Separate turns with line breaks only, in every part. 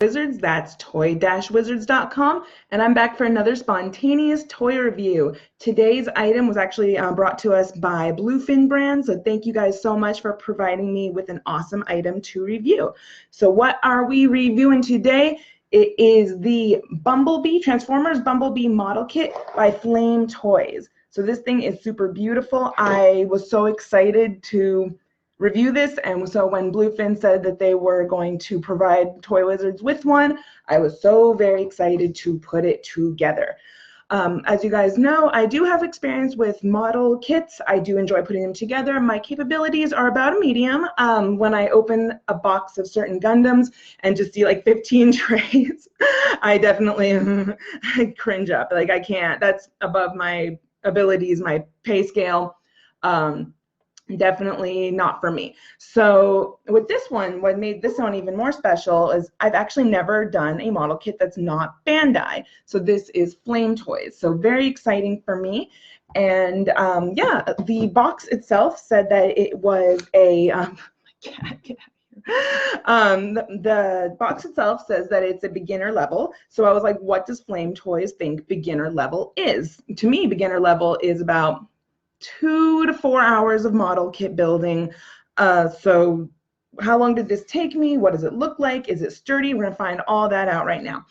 Wizards, that's toy-wizards.com, and I'm back for another spontaneous toy review. Today's item was actually brought to us by Bluefin brand, so thank you guys so much for providing me with an awesome item to review. So what are we reviewing today? It is the Bumblebee, Transformers Bumblebee model kit by Flame Toys. So this thing is super beautiful. I was so excited to review this, and so when Bluefin said that they were going to provide Toy Wizards with one, I was so very excited to put it together. As you guys know, I do have experience with model kits. I do enjoy putting them together. My capabilities are about a medium. When I open a box of certain Gundams and just see like 15 trays, I definitely cringe up. Like, I can't. That's above my abilities, my pay scale. Definitely not for me. So with this one, what made this one even more special is I've actually never done a model kit that's not Bandai. So this is Flame Toys. So very exciting for me. And yeah, the box itself said that it was a the box itself says that it's a beginner level. So I was like, what does Flame Toys think beginner level is? To me, beginner level is about 2 to 4 hours of model kit building. So how long did this take me? What does it look like? Is it sturdy? We're gonna find all that out right now.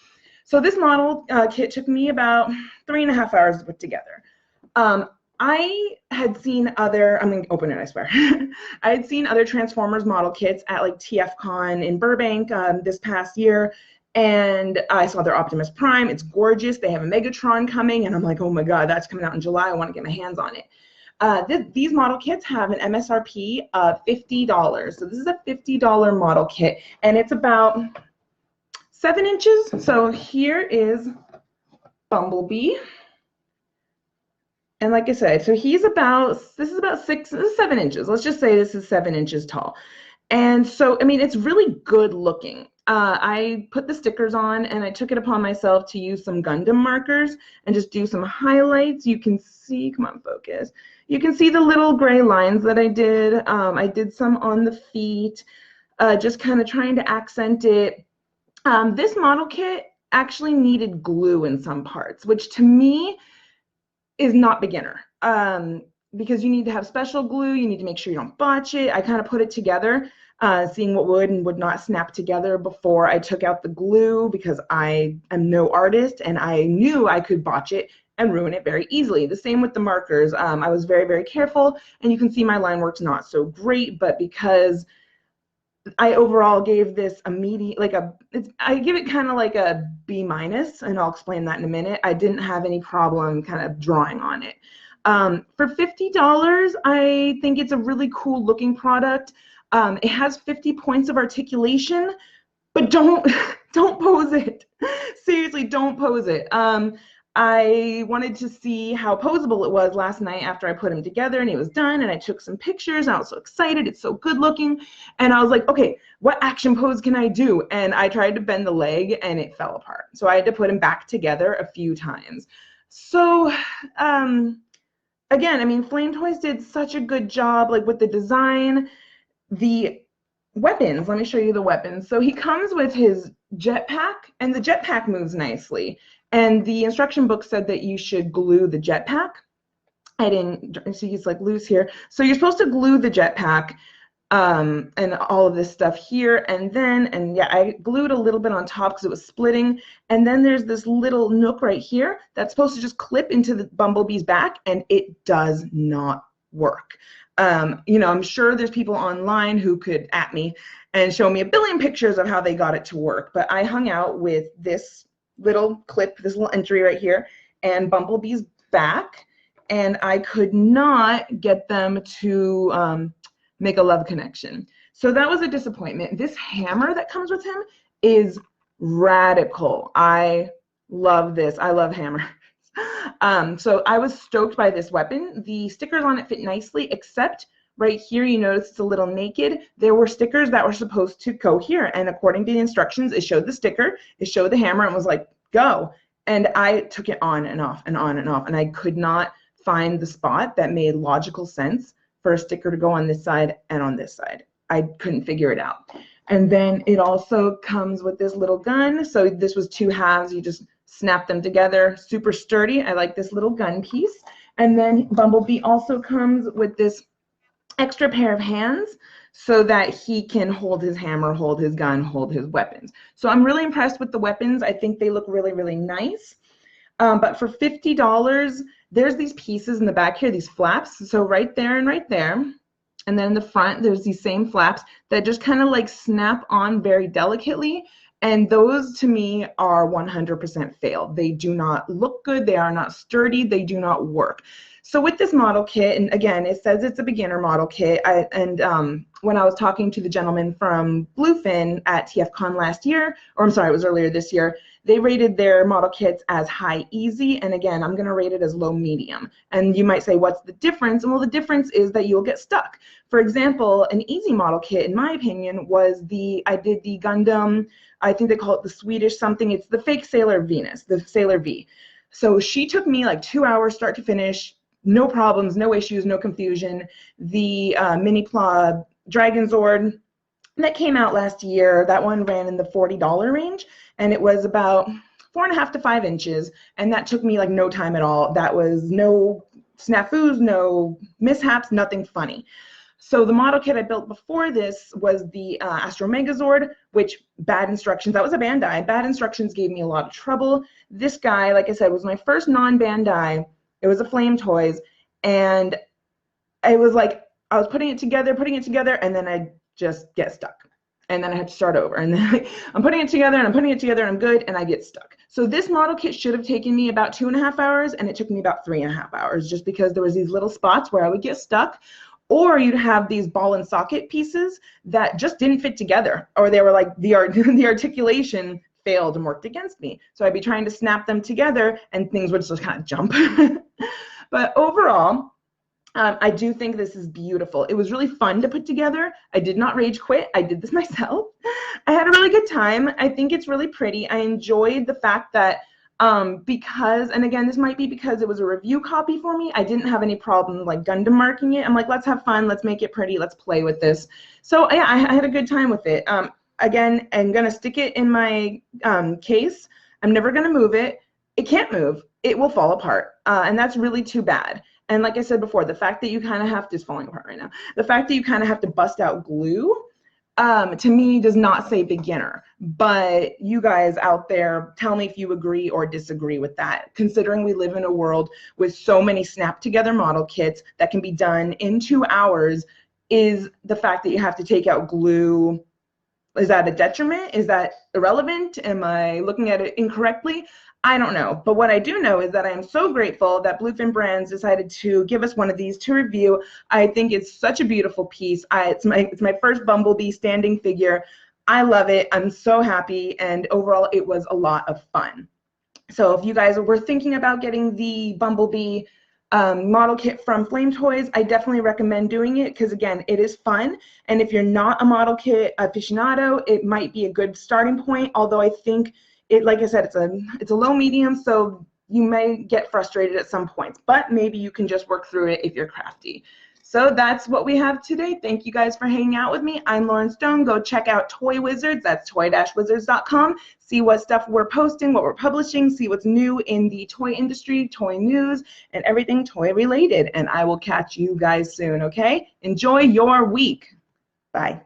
So this model kit took me about 3.5 hours to put together. I had seen other, I'm gonna open it, I swear. I had seen other Transformers model kits at like TFCon in Burbank this past year, and I saw their Optimus Prime. It's gorgeous. They have a Megatron coming, and I'm like, oh my God, that's coming out in July. I want to get my hands on it. These model kits have an MSRP of $50. So this is a $50 model kit, and it's about 7 inches. So here is Bumblebee. And like I said, so this is about 7 inches. Let's just say this is 7 inches tall. And so, I mean, it's really good looking. I put the stickers on, and I took it upon myself to use some Gundam markers and just do some highlights. You can see, come on, focus. You can see the little gray lines that I did. I did some on the feet, just kind of trying to accent it. This model kit actually needed glue in some parts, which to me is not beginner. Because you need to have special glue. You need to make sure you don't botch it. I kind of put it together, seeing what would and would not snap together before I took out the glue, because I am no artist and I knew I could botch it and ruin it very easily. The same with the markers. I was very, very careful, and you can see my line work's not so great, but because I overall gave this a medium, I give it kind of like a B-, and I'll explain that in a minute. I didn't have any problem kind of drawing on it. For $50, I think it's a really cool looking product. It has 50 points of articulation, but don't pose it. Seriously, don't pose it. I wanted to see how posable it was last night after I put him together and he was done, and I took some pictures, and I was so excited. It's so good looking. And I was like, okay, what action pose can I do? And I tried to bend the leg and it fell apart. So I had to put him back together a few times. So, again, I mean, Flame Toys did such a good job, like with the design, the weapons. Let me show you the weapons. So he comes with his jetpack, and the jetpack moves nicely. And the instruction book said that you should glue the jetpack. I didn't, so he's like loose here. So you're supposed to glue the jetpack and all of this stuff here. And yeah, I glued a little bit on top because it was splitting. And then there's this little nook right here that's supposed to just clip into the Bumblebee's back, and it does not work. You know, I'm sure there's people online who could at me and show me a billion pictures of how they got it to work. But I hung out with this little clip, this little entry right here, and Bumblebee's back, and I could not get them to make a love connection. So that was a disappointment. This hammer that comes with him is radical. I love this. I love hammers. So I was stoked by this weapon. The stickers on it fit nicely, except right here, you notice it's a little naked. There were stickers that were supposed to go here, and according to the instructions, it showed the sticker, it showed the hammer, and was like, go. And I took it on and off and on and off, and I could not find the spot that made logical sense for a sticker to go on this side and on this side. I couldn't figure it out. And then it also comes with this little gun. So this was 2 halves. You just snap them together. Super sturdy. I like this little gun piece. And then Bumblebee also comes with this extra pair of hands so that he can hold his hammer, hold his gun, hold his weapons. So I'm really impressed with the weapons. I think they look really, really nice. But for $50, there's these pieces in the back here, these flaps. So right there and right there. And then in the front, there's these same flaps that just kind of like snap on very delicately. And those to me are 100% fail. They do not look good. They are not sturdy. They do not work. So with this model kit, and again, it says it's a beginner model kit. When I was talking to the gentleman from Bluefin at TFCon last year, or I'm sorry, it was earlier this year, they rated their model kits as high easy, and again, I'm going to rate it as low medium. And you might say, what's the difference? Well, the difference is that you'll get stuck. For example, an easy model kit, in my opinion, was I did the Gundam, I think they call it the Swedish something, it's the fake Sailor Venus, the Sailor V. So she took me like 2 hours start to finish, no problems, no issues, no confusion. The Mini-Pla Dragon Zord that came out last year, that one ran in the $40 range, and it was about 4.5 to 5 inches, and that took me like no time at all. That was no snafus, no mishaps, nothing funny. So the model kit I built before this was the Astro Megazord, which bad instructions, that was a Bandai, bad instructions gave me a lot of trouble. This guy, like I said, was my first non-Bandai. It was a Flame Toys, and it was like I was putting it together, and then I just get stuck. And then I have to start over. And then I'm putting it together, and I'm putting it together, and I'm good, and I get stuck. So this model kit should have taken me about 2.5 hours, and it took me about 3.5 hours, just because there was these little spots where I would get stuck. Or you'd have these ball and socket pieces that just didn't fit together, or they were like the articulation failed and worked against me. So I'd be trying to snap them together, and things would just kind of jump. But overall, I do think this is beautiful. It was really fun to put together. I did not rage quit. I did this myself. I had a really good time. I think it's really pretty. I enjoyed the fact that because, and again, this might be because it was a review copy for me, I didn't have any problem like Gundam marking it. I'm like, let's have fun. Let's make it pretty. Let's play with this. So yeah, I had a good time with it. Again, I'm going to stick it in my case. I'm never going to move it. It can't move. It will fall apart. And that's really too bad. And like I said before, the fact that you kind of have to, it's falling apart right now, the fact that you kind of have to bust out glue, to me does not say beginner. But you guys out there, tell me if you agree or disagree with that. Considering we live in a world with so many snap together model kits that can be done in 2 hours, is the fact that you have to take out glue, is that a detriment? Is that irrelevant? Am I looking at it incorrectly? I don't know. But what I do know is that I am so grateful that Bluefin Brands decided to give us one of these to review. I think it's such a beautiful piece. It's my first Bumblebee standing figure. I love it. I'm so happy. And overall, it was a lot of fun. So if you guys were thinking about getting the Bumblebee model kit from Flame Toys, I definitely recommend doing it because, again, it is fun. And if you're not a model kit aficionado, it might be a good starting point, although I think it, like I said, it's a low medium, so you may get frustrated at some points, but maybe you can just work through it if you're crafty. So that's what we have today. Thank you guys for hanging out with me. I'm Lauren Stone. Go check out Toy Wizards. That's toy-wizards.com. See what stuff we're posting, what we're publishing, see what's new in the toy industry, toy news, and everything toy related. And I will catch you guys soon, okay? Enjoy your week. Bye.